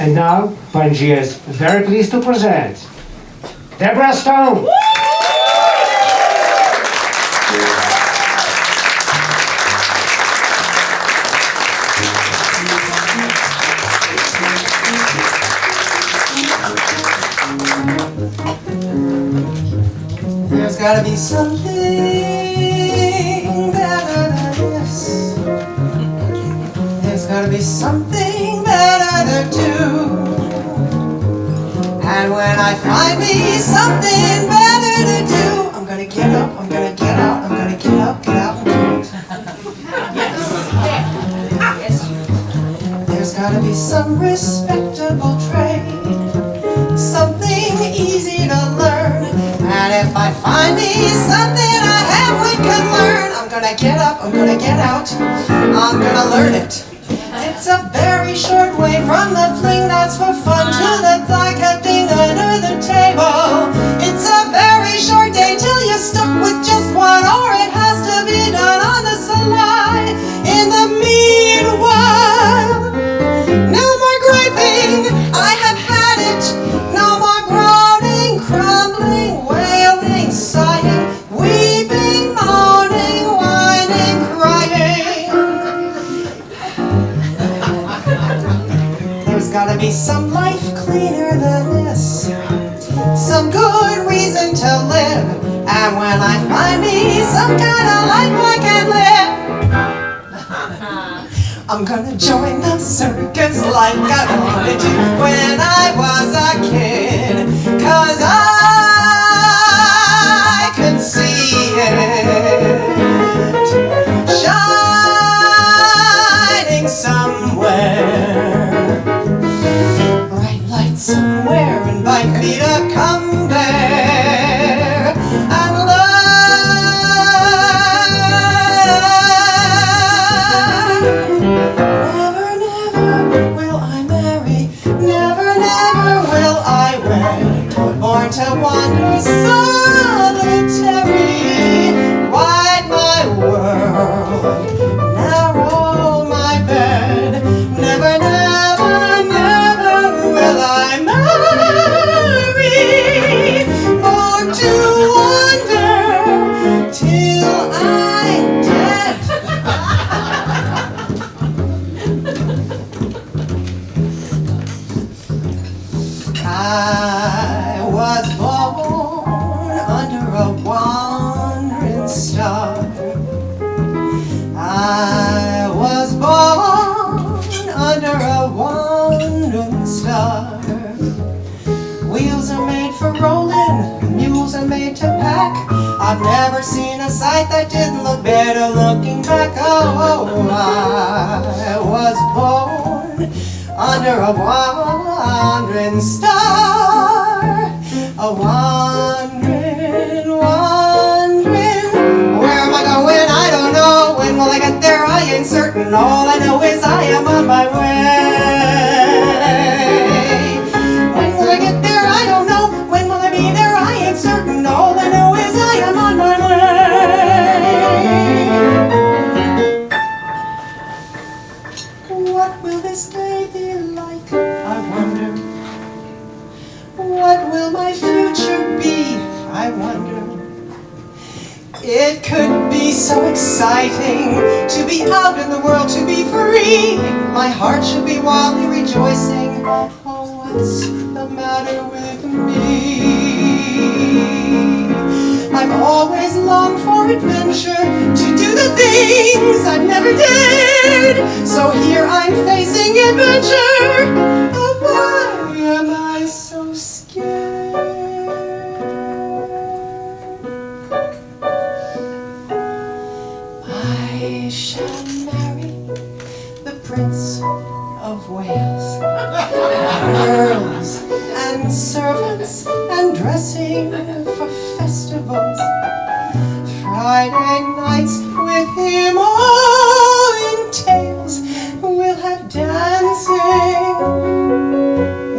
And now, Pangea is very pleased to present Deborah Stone. There's gotta be something better than this. There's gotta be something better to do. And when I find me something better to do, I'm gonna get up, I'm gonna get out, I'm gonna get up, get out and do it. There's gotta be some respectable trade, something easy to learn. And if I find me something I halfway can learn, I'm gonna get up, I'm gonna get out, I'm gonna learn it. It's a very short way from the fling that's for fun to the thigh cutting under the table. It's a very short day till you're stuck with just one, or it has to be done on the sly. In the meanwhile, no more griping, I have had it. No more groaning, crumbling, wailing, sighing, weeping, moaning, whining, crying. There's gotta be some life cleaner than this, some good reason to live. And when I find me some kind of life I can live, I'm gonna join the circus like I wanted to when I was a kid. 'Cause I can see it shining somewhere, bright light somewhere, invite me to come there and learn. Never, never will I marry, never, never will I wed, born to wander solitary, wide my world, narrow my bed. Never, never, never will I marry, born to wander till I'm dead. I was born under a wandering star. I was born under a wandering star. Wheels are made for rolling, mules are made to pack. I've never seen a sight that didn't look better looking back. Oh, I was born under a wandering star, a wandering, wandering. Where am I going? I don't know. When will I get there? I ain't certain. All I know is I am on my way. When will I get there? I don't know. When will I be there? I ain't certain. All I know is I am on my way. What will this day be like? I wonder. What will my future be? I wonder. It could be so exciting to be out in the world, to be free. My heart should be wildly rejoicing. Oh, what's the matter with me? I've always longed for adventure, to do the things I never did. So here I'm facing adventure. Oh, why am I so scared? I shall marry the Prince of Wales. Earls and servants and dressing for festivals. Friday nights with him all in tails. We'll have dancing.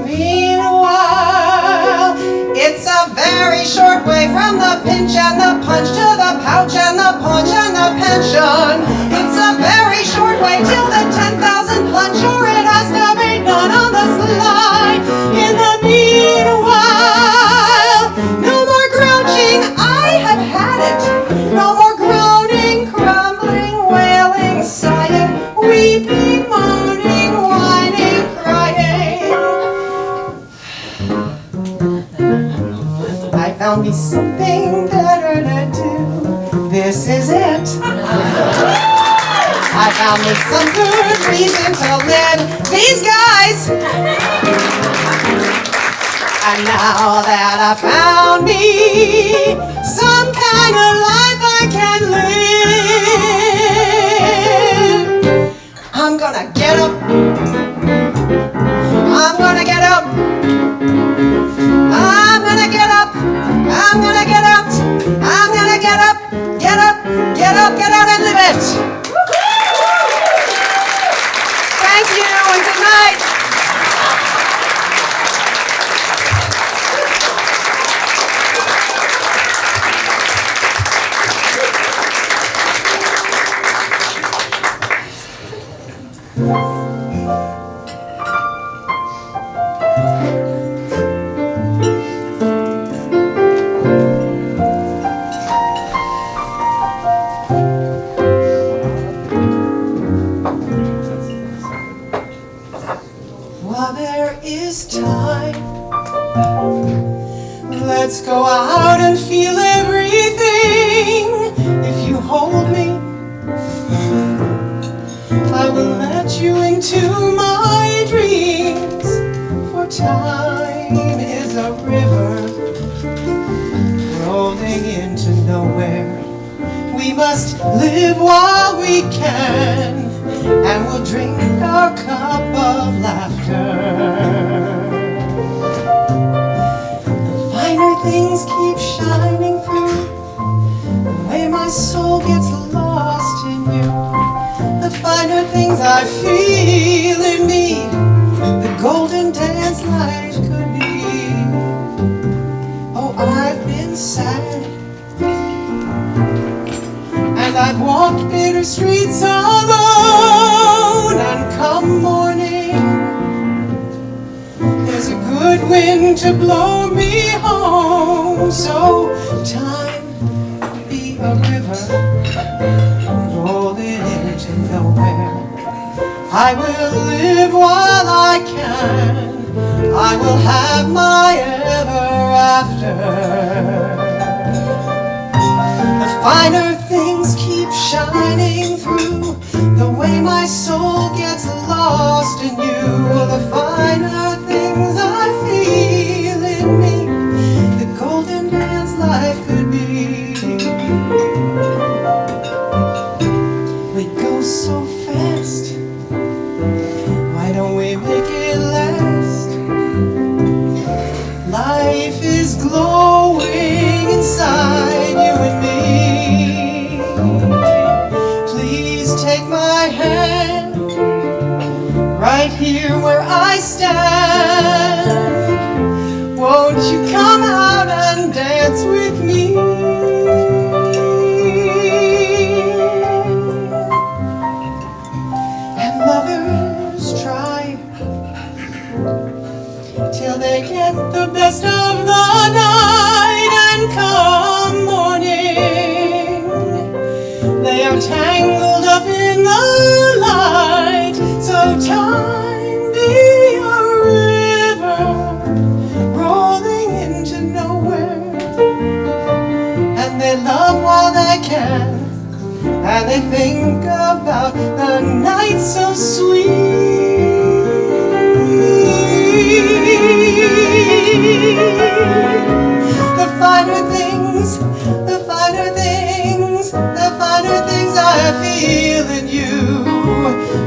Meanwhile, it's a very short way from the pinch and the punch to the pouch and the punch and the pension. It's a very short way till the 10,000 lunch, or it has to be done on the slide. found me something better to do. This is it. I found me some good reason to live. These guys. And now that I found me some kind of life I can live, I'm gonna get up. I'm gonna get up. I'm gonna get up. I'm gonna get up. I'm gonna get up. Get up. Get up. Get out and live it. Thank you and good night. While there is time, let's go out and feel everything. If you hold me, I will let you into my dreams. For time is a river rolling into nowhere. We must live while we can, and we'll drink our cup of laughter. The finer things keep shining through, the way my soul gets lost in you. The finer things I feel in me, the golden dance life could be. Oh, I've been sad, and I've walked bitter streets alone, and come morning, there's a good wind to blow me home. So time be a river rolling into nowhere. I will live while I can. I will have my ever after. The finer things keep shining through, the way my soul gets lost in you. The finer things I feel in me, the golden dance life could be. We go so fast, why don't we make it last? Life is glowing inside you and me. Please take my hand, right here where I stand. Won't you come out and dance with me? And lovers try till they get the best of the night, and come morning, they are tangled up in the light. So time be a river rolling into nowhere, and they love while they can, and they think about the night so sweet. The finer things, the finer things, the finer things I feel in you,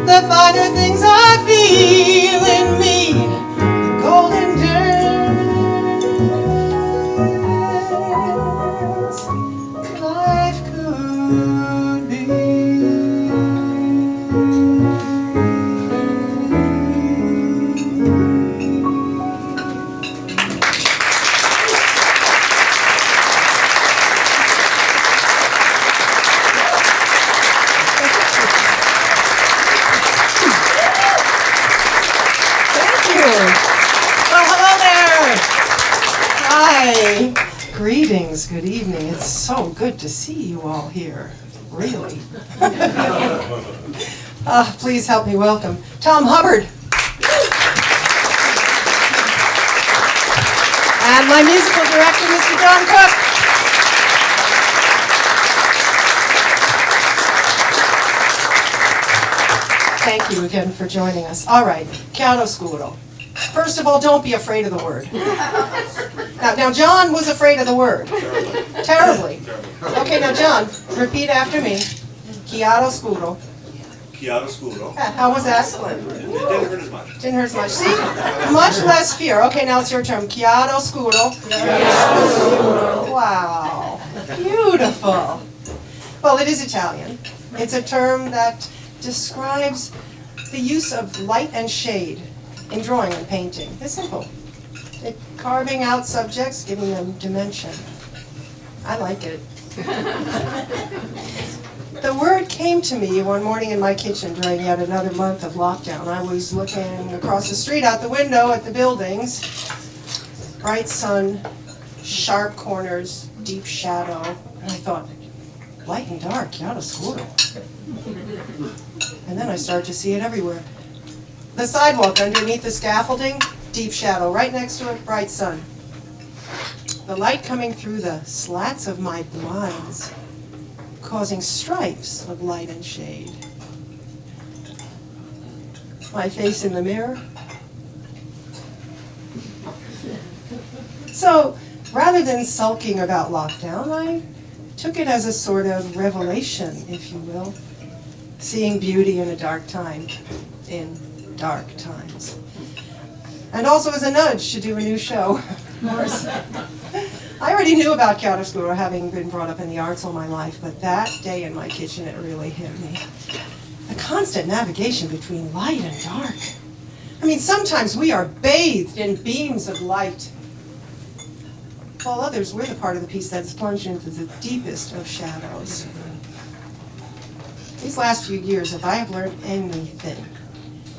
the finer things I feel in me, the golden dance life could be. Greetings, good evening. It's so good to see you all here, really. Please help me welcome Tom Hubbard. And my musical director, Mr. John Cook. Thank you again for joining us. All right, Chiaroscuro. First of all, don't be afraid of the word. Now, John was afraid of the word. Terribly. Okay, now, John, repeat after me. Chiaroscuro. Chiaroscuro. How was that? It didn't hurt as much. Didn't hurt as much. See? Much less fear. Okay, now it's your turn. Chiaroscuro. Wow. Beautiful. Well, it is Italian. It's a term that describes the use of light and shade in drawing and painting. It's simple. Carving out subjects, giving them dimension. I like it. The word came to me one morning in my kitchen during yet another month of lockdown. I was looking across the street out the window at the buildings. Bright sun, sharp corners, deep shadow. And I thought, light and dark, chiaroscuro. And then I started to see it everywhere. The sidewalk underneath the scaffolding, deep shadow. Right next to it, bright sun. The light coming through the slats of my blinds, causing stripes of light and shade. My face in the mirror. So, rather than sulking about lockdown, I took it as a sort of revelation, if you will, seeing beauty in a dark time, in dark times. And also as a nudge to do a new show. I already knew about chiaroscuro, having been brought up in the arts all my life, but that day in my kitchen it really hit me. The constant navigation between light and dark. I mean, sometimes we are bathed in beams of light, while others, we're the part of the piece that is plunged into the deepest of shadows. These last few years, if I have learned anything,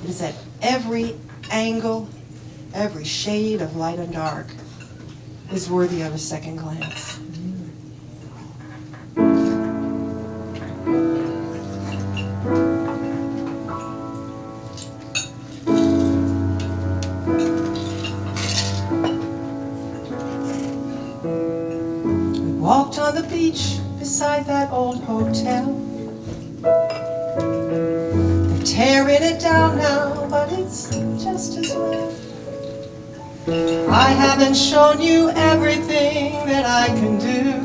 it is that every angle, every shade of light and dark is worthy of a second glance. We walked on the beach beside that old hotel. They're tearing it down now, but it's just as well. I haven't shown you everything that I can do,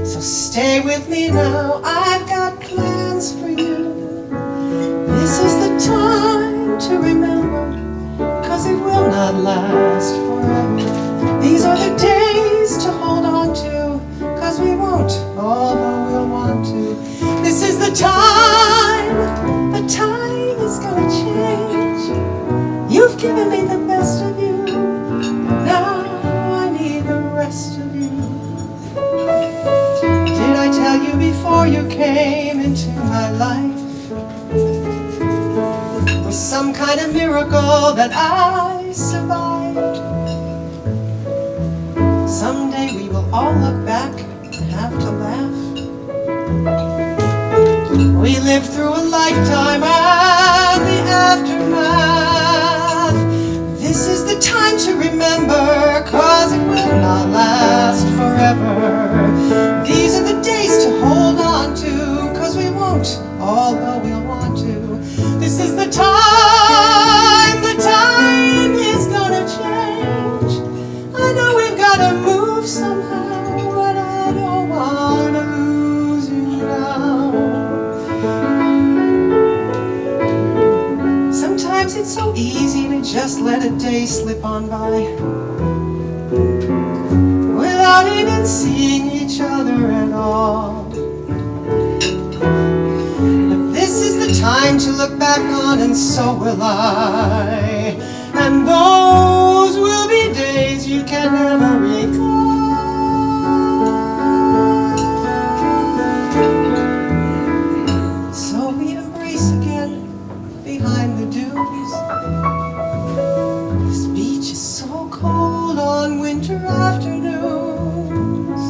so stay with me now, I've got plans for you. This is the time to remember, 'cause it will not last forever. These are the days to hold on to, 'cause we won't, although we'll want to. This is the time is gonna change. You've given me the best of you, now I need the rest of you. Did I tell you before you came into my life? It was some kind of miracle that I survived. Someday we will all look back and have to laugh. We lived through a lifetime and the aftermath. This is the time to remember, 'cause it will not last forever. These are the days to hold on to, 'cause we won't, although we'll want to. This is the time is gonna change. I know we've gotta move somehow, but I don't wanna lose you now. Sometimes it's so easy to just let a day slip on by without even seeing each other at all. But this is the time to look back on, and so will I. And those will be days you can never recall. So we embrace again behind the dunes. This beach is so cold on winter afternoons,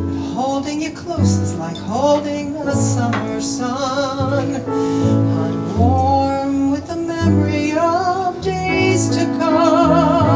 but holding you close is like holding the summer sun. I'm warm with the memory of days to come.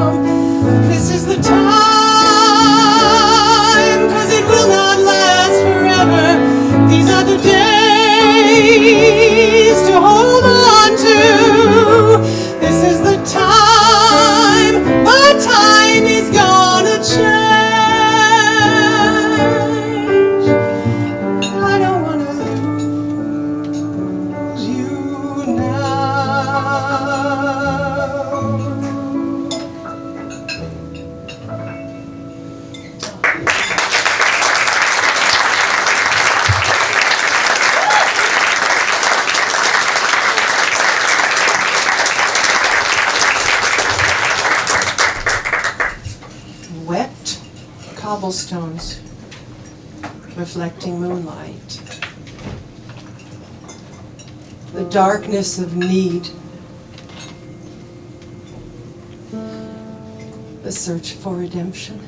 cobblestones reflecting moonlight. The darkness of need. The search for redemption.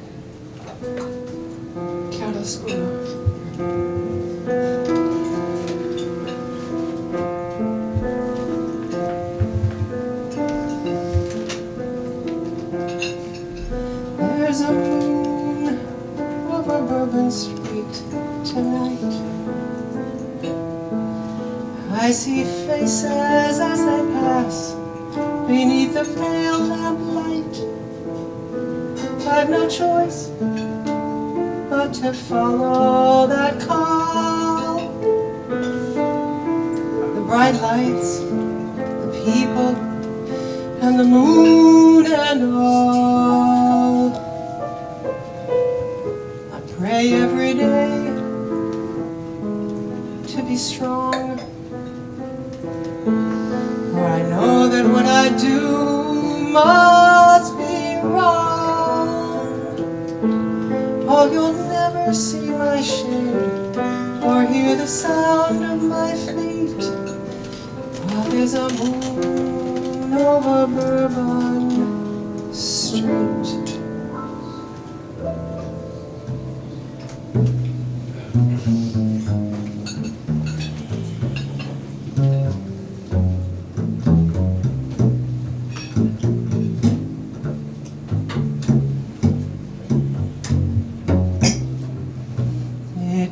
Chiaroscuro. There's a moon over Bourbon Street tonight. I see faces as they pass beneath the pale lamplight. I've no choice but to follow that call. The bright lights, the people, and the moon and all. I pray every day to be strong, for I know that what I do must be wrong. Oh, you'll never see my shade or hear the sound of my feet while there's a moon over Bourbon Street.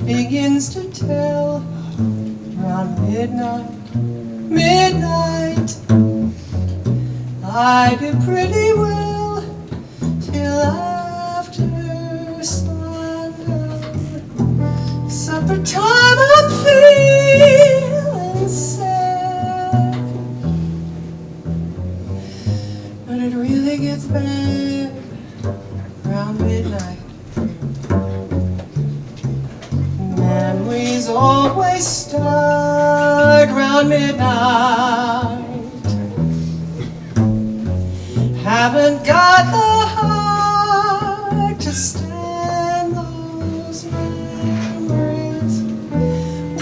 Begins to tell around midnight. I do pretty well till after sundown. Supper time, I'm feeling sad, but it really gets bad around midnight. Memories always start round midnight. Haven't got the heart to stand those memories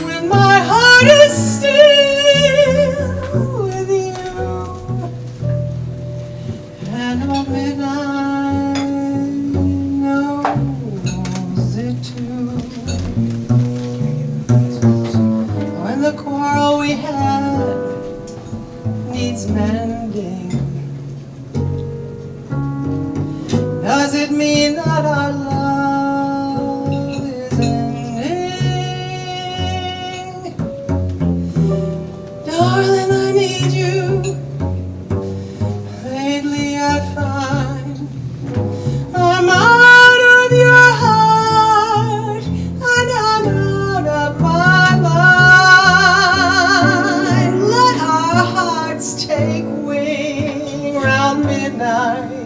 when my heart is still with you. And on midnight knows it too. When the quarrel we had needs mending, does it mean that our love is ending? Darling, I need you. Lately I find I'm out of your heart and I'm out of my mind. Let our hearts take wing round midnight.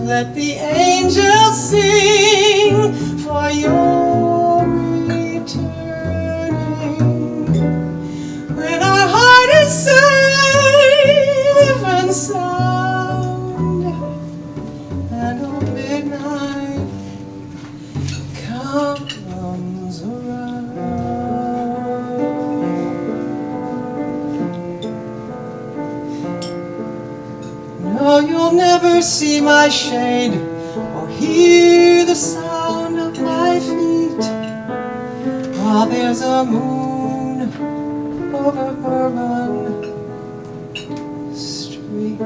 Let the angels sing for your returning. When our heart is safe and sound, and on midnight comes around. No, you'll never see my shade or hear the sound of my feet while there's a moon over Bourbon Street.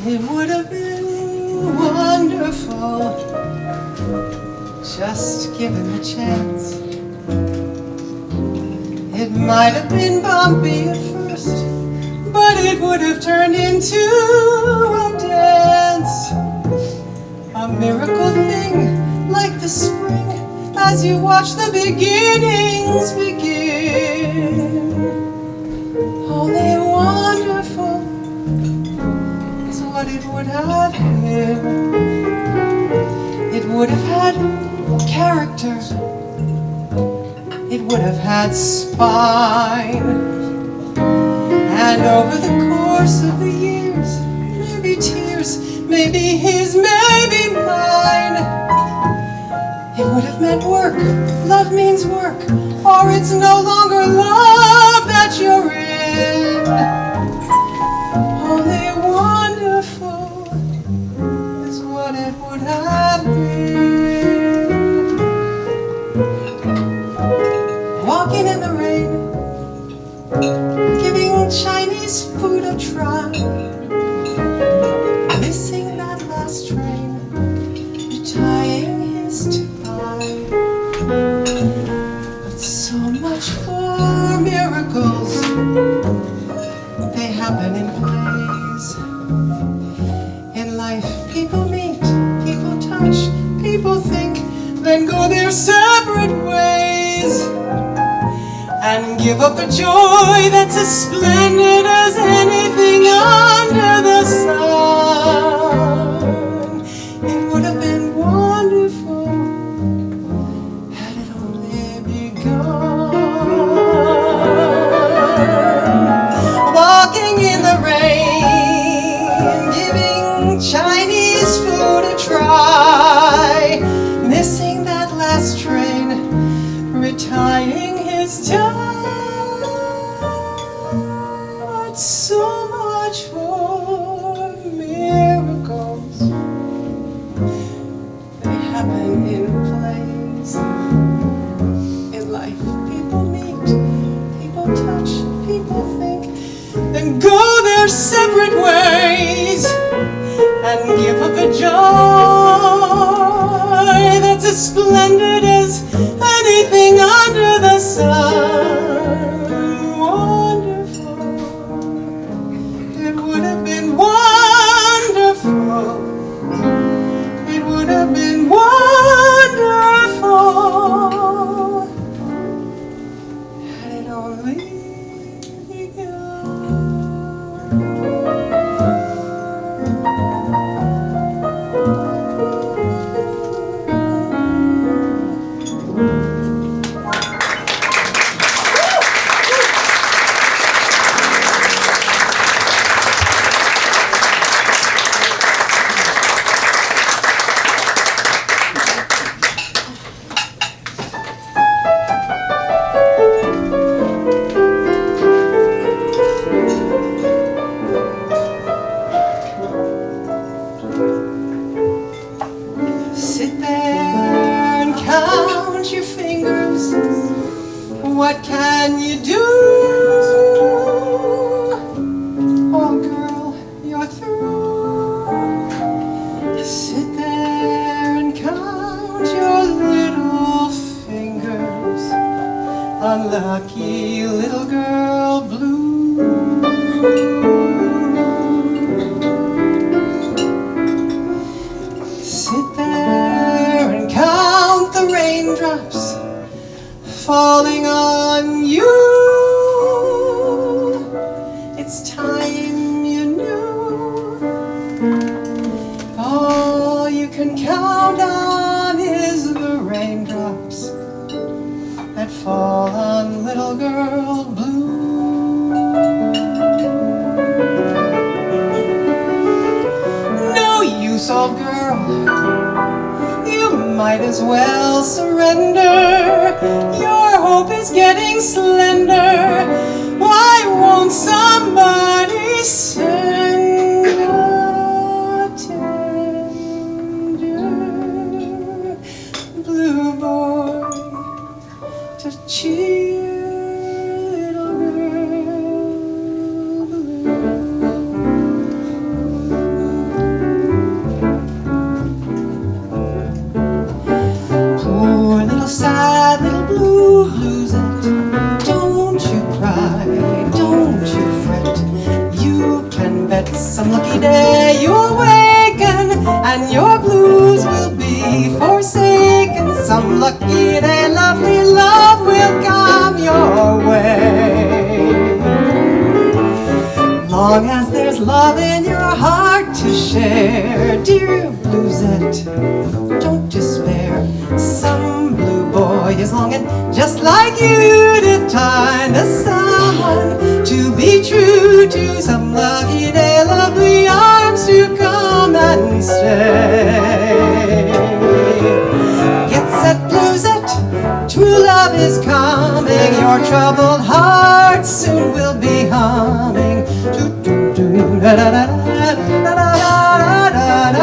It would have been wonderful, just given the chance, It might have been bumpy at first, but it would have turned into a dance. A miracle thing like the spring as you watch the beginnings begin. Only wonderful is what it would have been. It would have had character. It would have had spine. And over the course of the years, maybe tears, maybe his, maybe mine, it would have meant work. Love means work, or it's no longer love that you're in. Only wonderful is what it would have been. Walking in the rain, giving Chinese food a try, missing that last train, retying his tie. But so much for miracles, they happen in plays. In life, people meet, people touch, people think, then go their separate ways, and give up a joy that's as splendid as anything under the sun. It would have been wonderful had it only begun. Walking in the rain, giving Chinese food a try, missing that last train, retying his time. So much for miracles, they happen in plays. In life, people meet, people touch, people think, then go their separate ways, and give up a joy that's as splendid as anything under the sun. It would have been wonderful. It would have been wonderful had it only begun. Sit there and count your fingers. What can you do? Oh girl, you're through. Sit there and count your little fingers. Unlucky little girl blue. Sit there and count the raindrops falling on you. It's time you knew. All you can count on is the raindrops that fall on little girl blue. No use, old girl, you might as well surrender. Your hope is getting slender. Why won't somebody send a tender blue boy to cheer little girl blue? Poor little sad little blue despair, dear bluesette, don't despair. Some blue boy is longing just like you to find someone to be true to. Some lucky day, lovely arms to come and stay. Get set, bluesette, true love is coming. Your troubled heart soon will be humming. Da da da da da da da da da da da.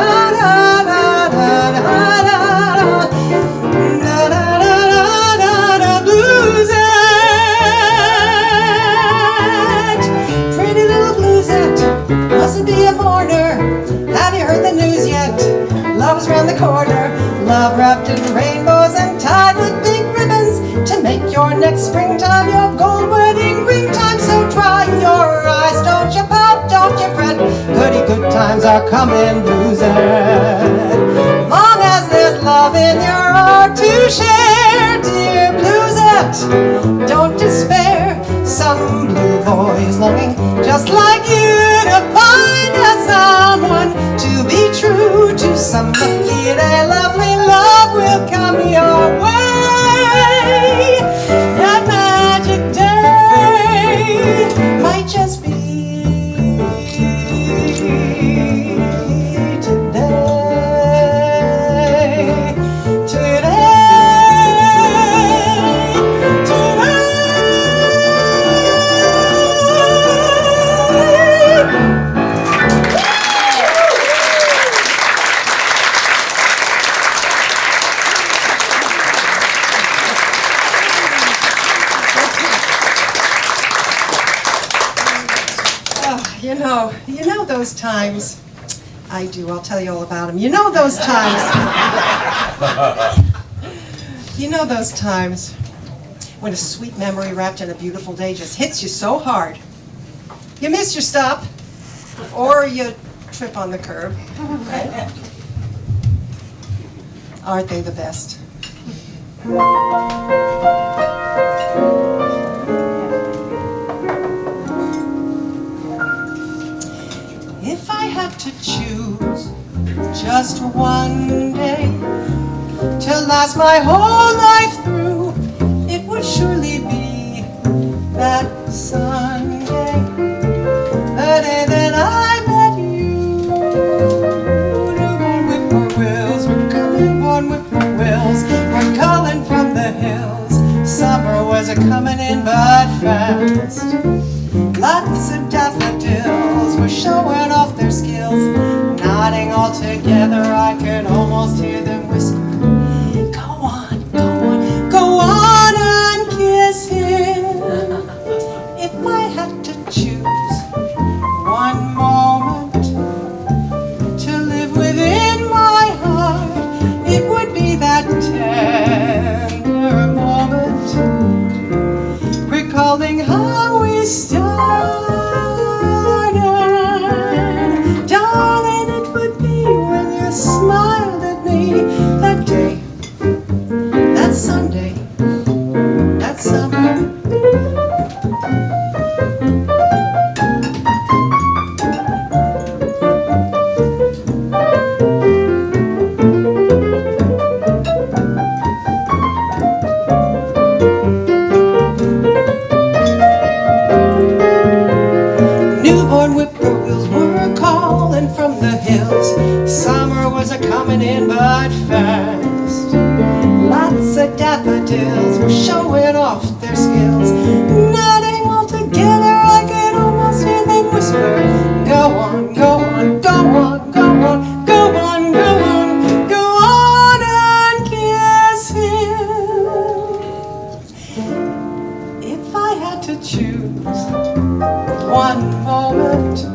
Mustn't be a mourner. Have you heard the news yet? Love's round the corner. Love wrapped in rainbows and tied with pink ribbons to make your next springtime your gold wedding ring time. So dry your eyes, don't you pout, don't you fret. Goody good times are coming, bluesette. Long as there's love in your heart to share, dear bluesette, don't despair. Some blue boy is longing just like you to find someone to be true to. Some lucky day, lovely love will come your way. That magic day might just be You know those times. I do, I'll tell you all about them. You know those times. You know those times when a sweet memory wrapped in a beautiful day just hits you so hard. You miss your stop, or you trip on the curb. Right? Aren't they the best? If I had to choose just one day to last my whole life through, it would surely be that Sunday, the day that I met you. Newborn whippoorwills were coming, born whippoorwills were calling from the hills. Summer was a-coming in but fast. Lots of daffodils were showing off their skills, nodding all together. I could almost hear them whisper, go on, go on, go on and kiss him. If I had to choose one moment to live within my heart, it would be that tender moment, recalling how we started. Darling, it would be when you smiled at me that day, that Sunday, that summer. Newborn whippoorwills were calling from the hills. Summer was a-coming in but fast. Lots of daffodils were showing off their skills, nodding all together. I could almost hear them whisper, go on, go on, go on, go on, go on, go on, go on and kiss him. If I had to choose one moment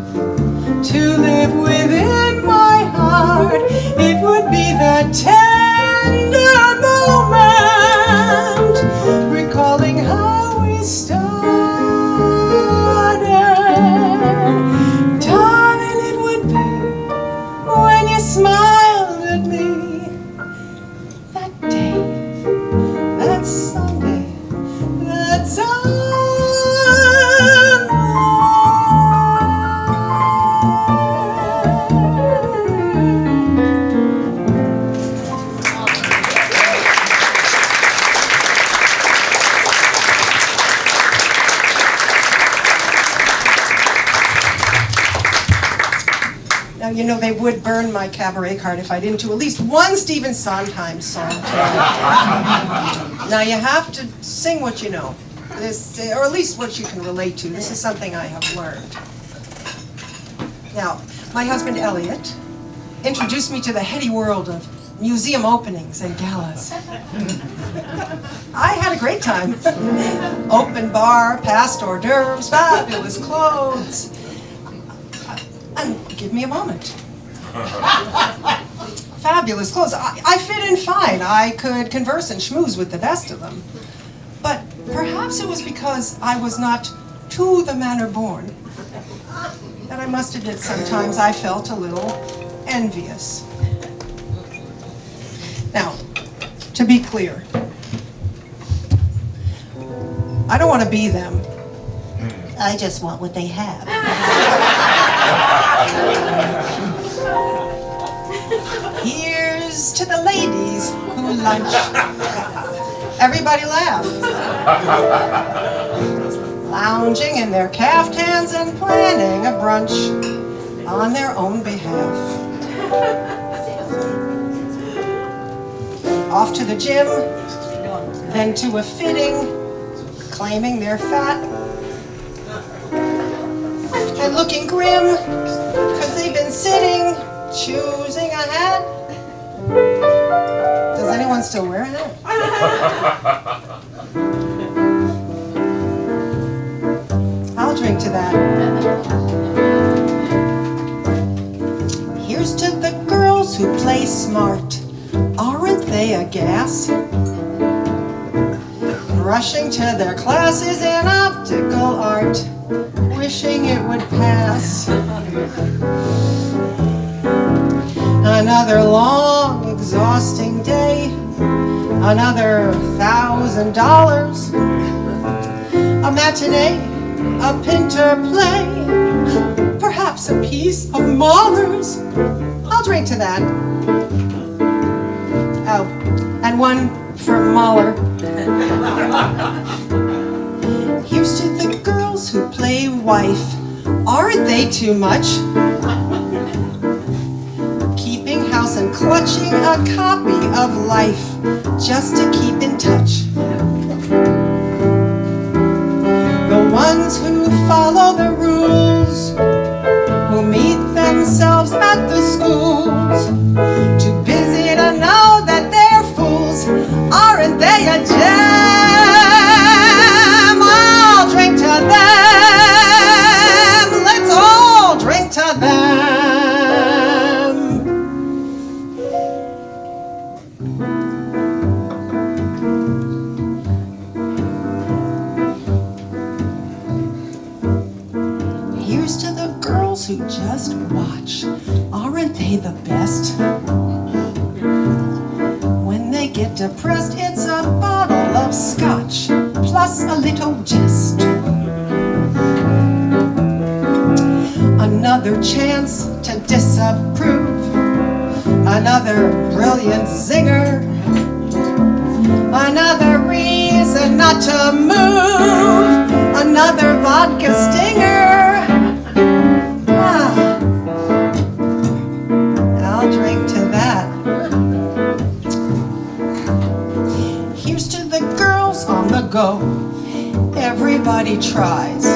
to live within my heart, it would be that tender moment, recalling how we started. Darling, it would be when you smiled at me that day, that Sunday, that Sunday. know, they would burn my cabaret card if I didn't do at least one Stephen Sondheim song. Now you have to sing what you know, this, or at least what you can relate to. This is something I have learned. Now, my husband Elliot introduced me to the heady world of museum openings and galas. I had a great time. Open bar, passed hors d'oeuvres, fabulous clothes. And give me a moment. Fabulous clothes. I fit in fine. I could converse and schmooze with the best of them. But perhaps it was because I was not to the manner born that I must admit sometimes I felt a little envious. Now, to be clear, I don't want to be them. I just want what they have. Here's to the ladies who lunch. Everybody laugh. Lounging in their caftans and planning a brunch on their own behalf. Off to the gym, then to a fitting, claiming they're fat and looking grim, cause they've been sitting, choosing a hat. Does anyone still wear a hat? I'll drink to that. Here's to the girls who play smart. Aren't they a gas? Rushing to their classes in optical art, wishing it would pass. Another long, exhausting day, another $1,000, a matinee, a Pinter play, perhaps a piece of Mahler's. I'll drink to that. Oh, and one for Mahler. Here's to the girls who play wife. Aren't they too much? Keeping house and clutching a copy of Life just to keep in touch. The ones who follow the rules, who meet themselves at the schools, too busy to know that they're fools. Aren't they a gem? I'll drink to them. Let's all drink to them. Here's to the girls who just watch. Aren't they the best? When they get depressed, it's a bottle of scotch plus a little jest. Another chance to disapprove, another brilliant zinger, another reason not to move, another vodka stinger. I'll drink to that. Here's to the girls on the go. Everybody tries.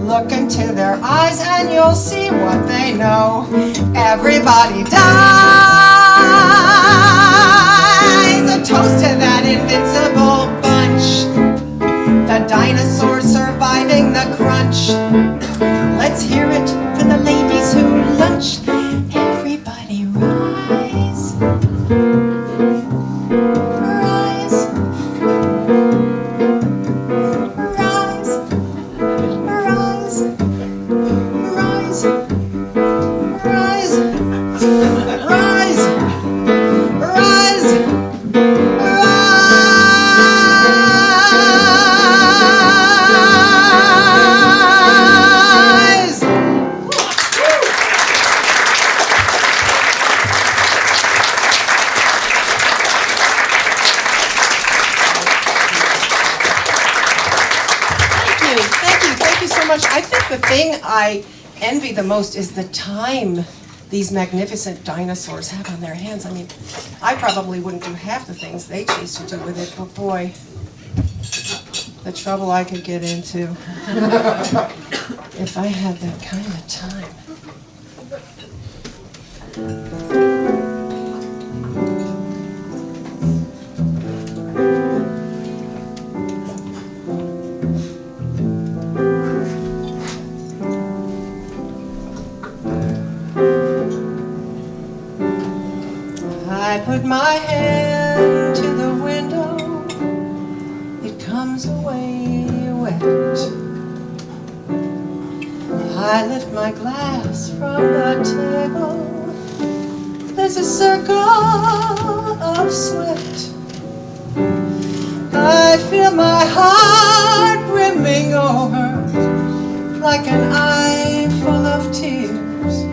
Look into their eyes and you'll see what they know. Everybody dies. A toast to that invincible bunch. The dinosaurs surviving the crunch. Let's hear it for the ladies who lunch. Everybody rise. Rise. Rise. Rise. Rise. Rise. Rise. Rise. Thank you so much. I think the thing I envy the most is the time these magnificent dinosaurs have on their hands. I mean, I probably wouldn't do half the things they choose to do with it, but boy, the trouble I could get into if I had that kind of time. I put my hand to the window, it comes away wet. I lift my glass from the table, there's a circle of sweat. I feel my heart brimming over like an eye full of tears.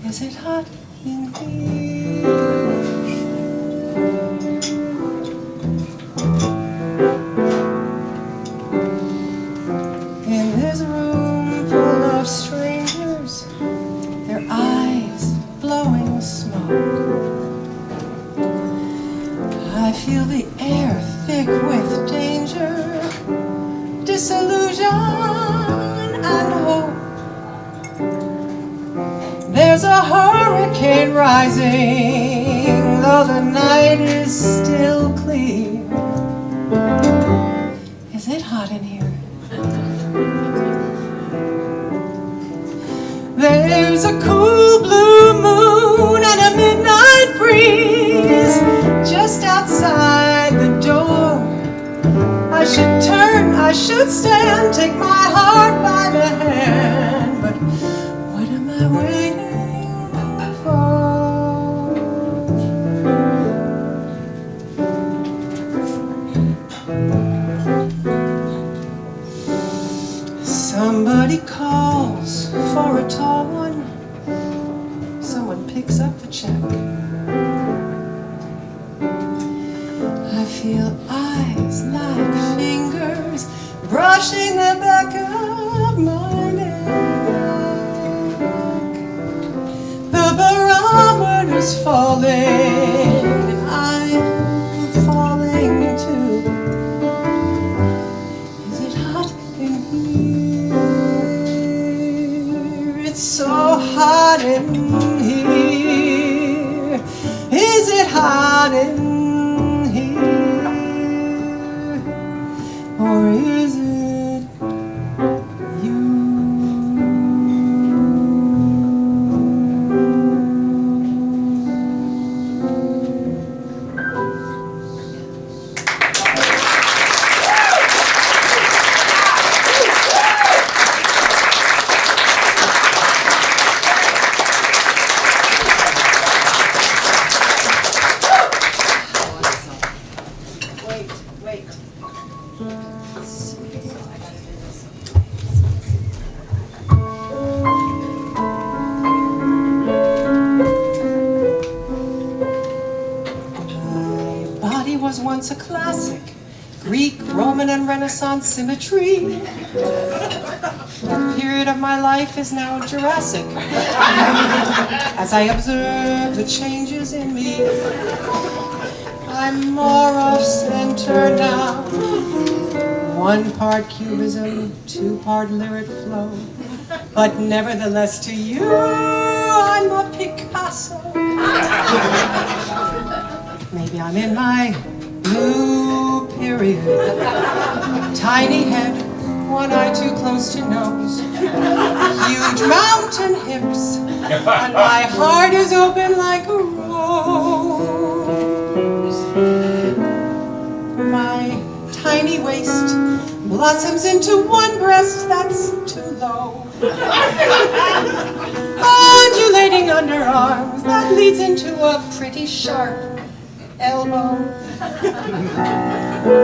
Is it hot in here? In this room full of strangers, their eyes blowing smoke, I feel the air thick with danger, disillusion and hope. There's a hurricane rising, though the night is still clear. Is it hot in here? There's a cool blue moon and a midnight breeze just outside the door. I should turn, I should stand, take my heart by the hand, but what am I waiting for? Somebody calls for a tall one, someone picks up the check. I feel eyes like fingers brushing the back of my neck. The barometer's falling and I'm falling too. Is it hot in here? It's so hot in here. Is it hot in here? Or is it you? Wait. My body was once a classic, Greek, Roman, and Renaissance symmetry. That period of my life is now Jurassic. As I observe the changes in me, I'm more off-center now. 1 part cubism, 2 part lyric flow. But nevertheless to you, I'm a Picasso. Maybe I'm in my blue period. Tiny head, 1 eye too close to nose. Huge mountain hips, and my heart is open like a rose. My tiny waist blossoms into 1 breast that's too low. Undulating underarms that leads into a pretty sharp elbow.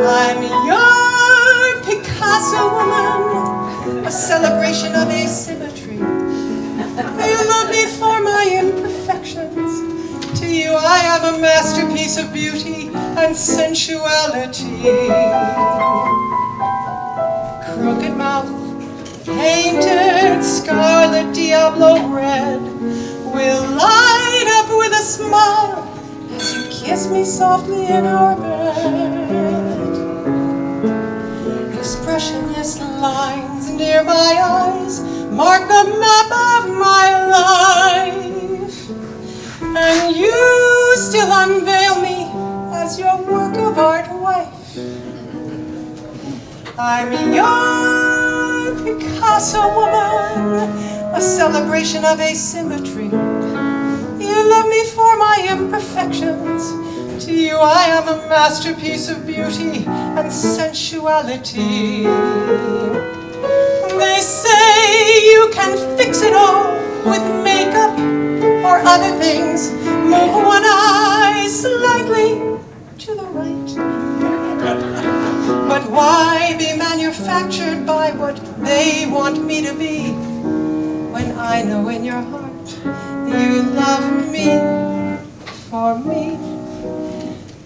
I'm your Picasso woman, a celebration of asymmetry. You love me for my imperfections. To you I am a masterpiece of beauty and sensuality. Crooked mouth, painted scarlet Diablo red, will light up with a smile as you kiss me softly in our bed. Expressionless lines near my eyes mark the map of my life, and you still unveil me as your work of art wife. I'm your Picasso woman, a celebration of asymmetry. You love me for my imperfections. To you I am a masterpiece of beauty and sensuality. They say you can fix it all with makeup or other things. Move one eye slightly to the right. But why be manufactured by what they want me to be, when I know in your heart you love me for me?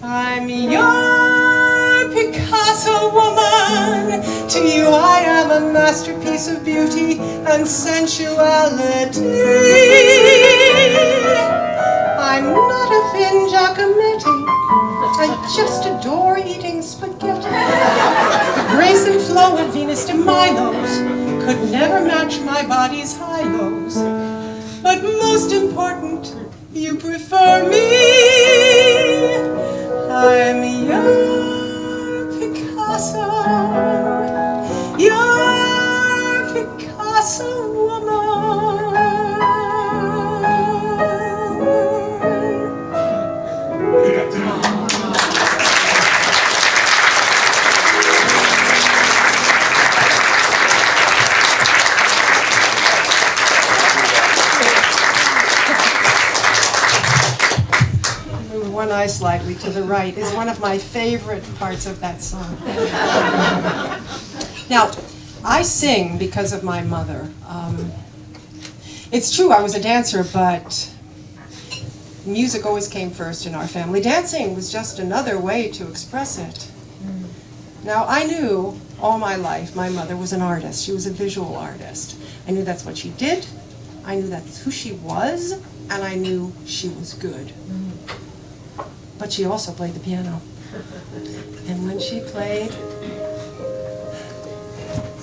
I'm your Picasso woman. To you I am a masterpiece of beauty and sensuality. I'm not a thin Giacometti. I just adore eating spaghetti. The grace and flow of Venus de Milo's could never match my body's high-lows. But most important, you prefer me. I'm your Picasso, your Picasso woman. One eye slightly to the right is one of my favorite parts of that song. Now, I sing because of my mother. It's true I was a dancer, but music always came first in our family. Dancing was just another way to express it. Now, I knew all my life my mother was an artist. She was a visual artist. I knew that's what she did. I knew that's who she was, and I knew she was good. But she also played the piano. And when she played,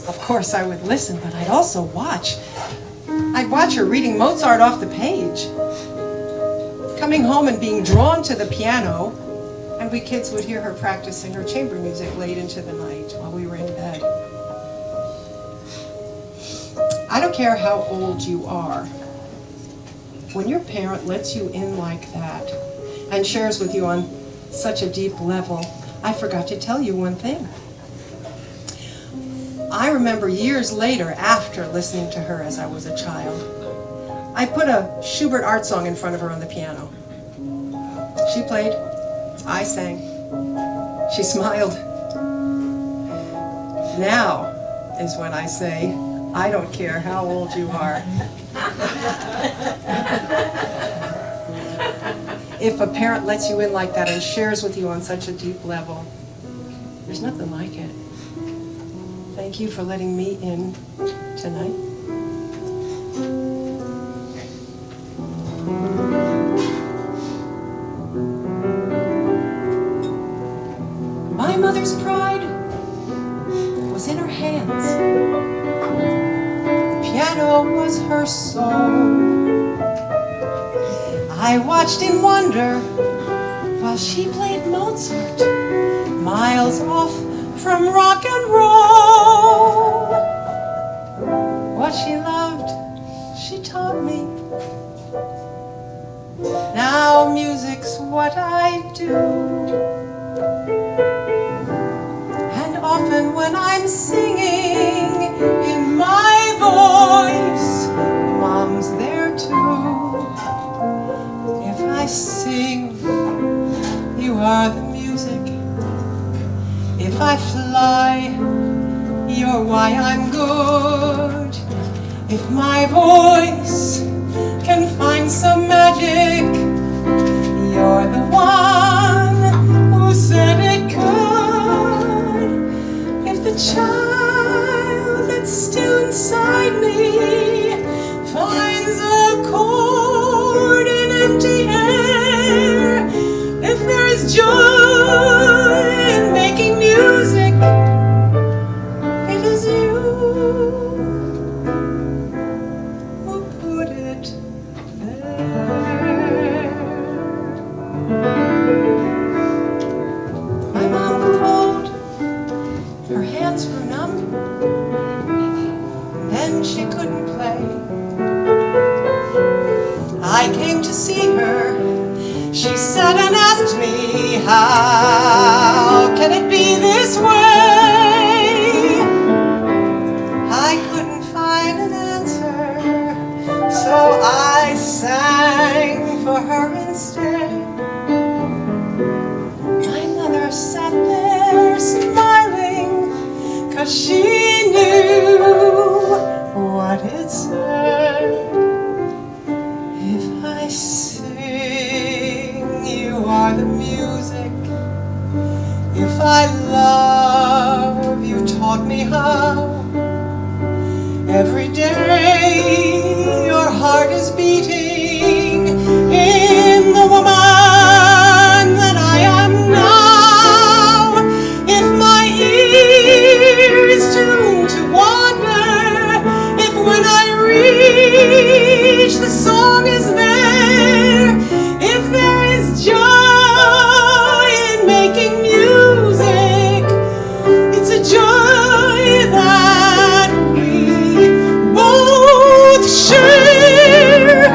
of course I would listen, but I'd also watch. I'd watch her reading Mozart off the page, coming home and being drawn to the piano, and we kids would hear her practicing her chamber music late into the night while we were in bed. I don't care how old you are. When your parent lets you in like that, and shares with you on such a deep level, I forgot to tell you one thing. I remember years later, after listening to her as I was a child, I put a Schubert art song in front of her on the piano. She played, I sang, she smiled. Now is when I say, I don't care how old you are. If a parent lets you in like that and shares with you on such a deep level, there's nothing like it. Thank you for letting me in tonight. My mother's pride was in her hands. The piano was her soul. I watched in wonder while she played Mozart, miles off from rock and roll. What she loved, she taught me. Now music's what I do. And often when I'm singing in my voice, Mom's there too. If I sing, you are the music. If I fly, you're why I'm good. If my voice can find some magic, you're the one who said it could. If the child that's still inside I came to see her. She sat and asked me, how can it be this way? I couldn't find an answer, so I sang for her instead. My mother sat there smiling, 'cause she knew what it said. If I sing, you are the music. If I love, you taught me how. Every day your heart is beating in the woman that I am now. If my ear is tuned to wander, if when I reach the song is there, if there is joy in making music, it's a joy that we both share.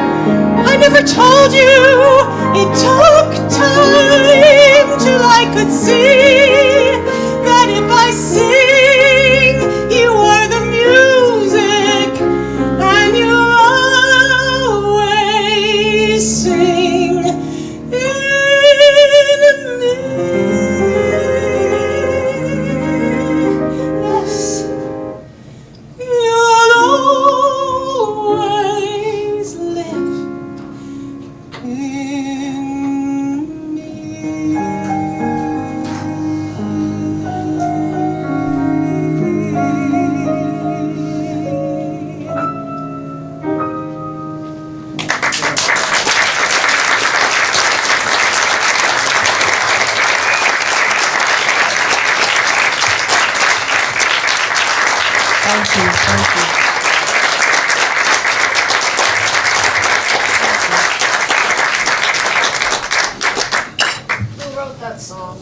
I never told you it took time till I could see that if I sing, you are the music, and you'll always sing in me. Yes, you'll always live in me. Thank you, thank you. Who wrote that song?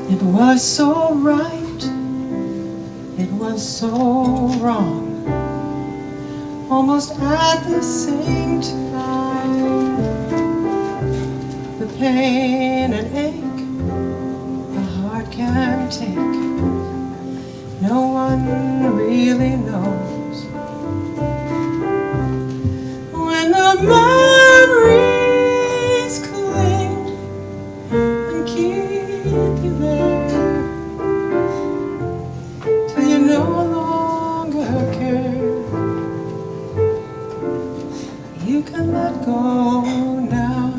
It was so right, it was so wrong, almost at the same time. The pain and ache the heart can take, no one really knows. When the memories cling and keep you there till you no longer care, you can let go now.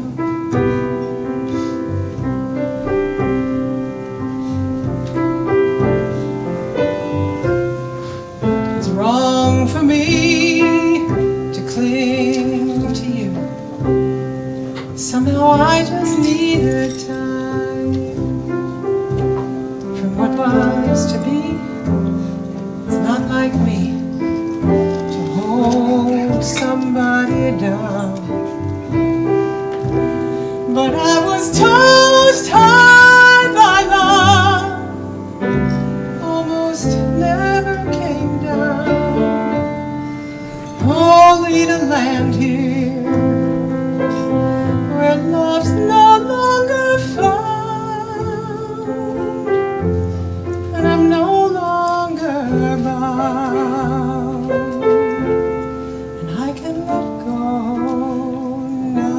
It's wrong for me to cling to you. Somehow I just needed time from what was to be. It's not like me to hold somebody down, but I was toast-tied by love, almost never came down, only to land here where love's no longer found, and I'm no longer bound, and I can let go now.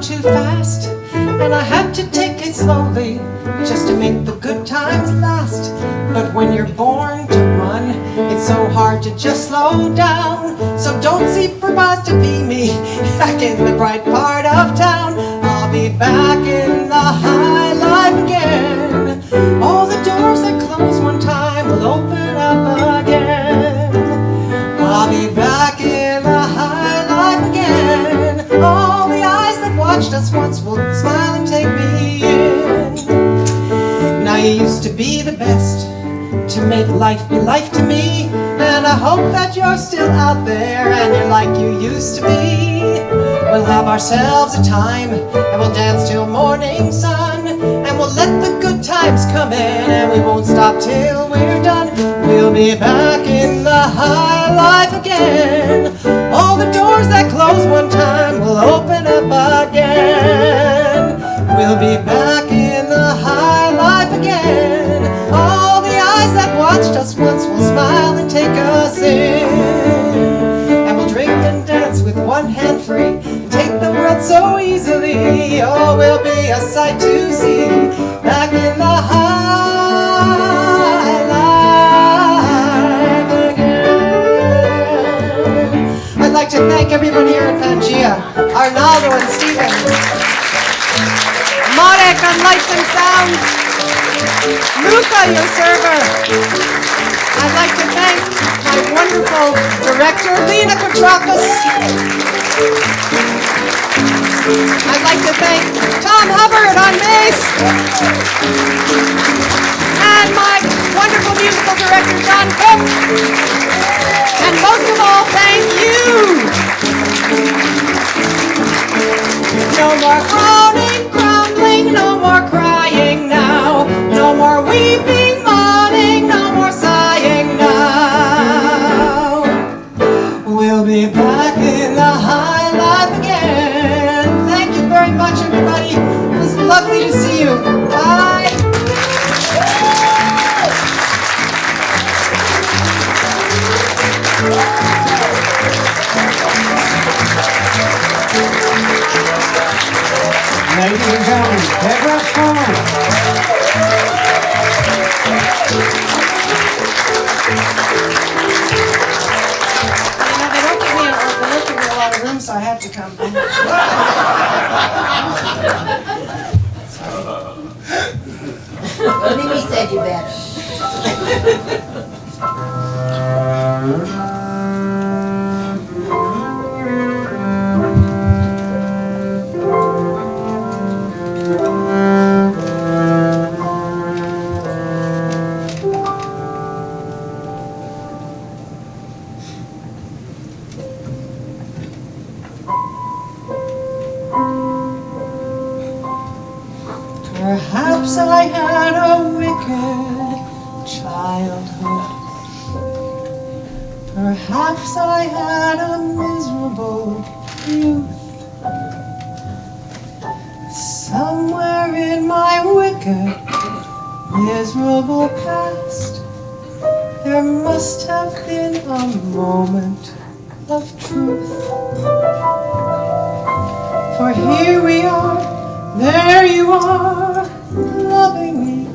Too fast, and I had to take it slowly just to make the good times last. But when you're born to run, it's it's so hard to just slow down. So don't superbustopy me back in the bright part of town. I'll be back in the high life again. All the doors that close one time will open up again. I'll be back in the high life again. All the eyes that watched us once will smile and take me in. Now you used to be the best, to make life be life to me, and I hope that you're still out there and you're like you used to be. We'll have ourselves a time and we'll dance till morning sun, and we'll let the good times come in and we won't stop till we're done. We'll be back in the high life again. All the doors that close one time will open up again. We'll be back in the high life again. All the eyes that watched us once will smile and take us in. And we'll drink and dance with one hand free, take the world so easily. Oh, we'll be a sight to see, back in the high life again. I'd like to thank everyone here at Pangea, Arnaldo and Stephen, Marek on lights and sound, Luca, your server. I'd like to thank my wonderful director, Lena Kotrakis. I'd like to thank Tom Hubbard on bass. And my wonderful musical director, John Cook. And most of all, thank you. No more groaning, grumbling, no more crying now. No more weeping, mourning, no more sighing now. We'll be back in the high life again. Thank you very much, everybody. It was lovely to see you. Bye. Ladies and gentlemen, Deborah Stone. They don't give me a lot of room, so I have to come. Mimi said you better. Perhaps I had a wicked childhood. Perhaps I had a miserable youth. Somewhere in my wicked, miserable past, there must have been a moment of truth. For here we are, there you are, loving me,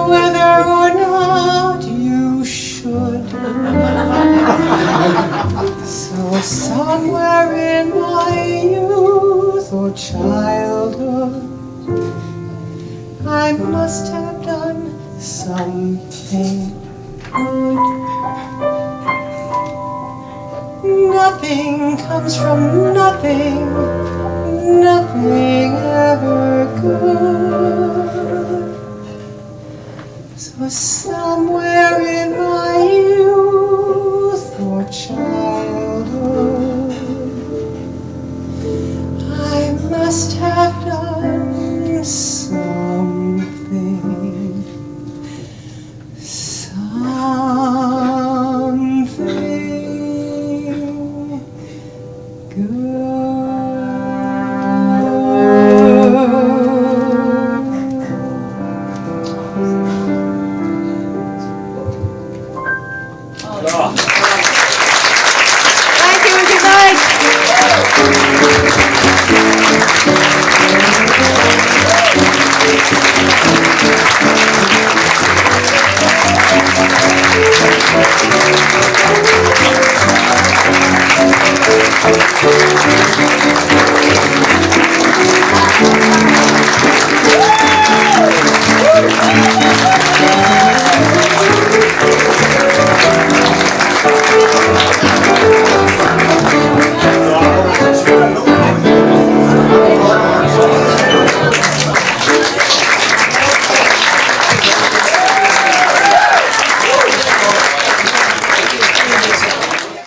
whether or not you should. So somewhere in my youth or childhood, I must have done something good. Nothing comes from nothing, nothing ever good. So somewhere in my youth or childhood, I must have done something Thank you and good night. Thank you.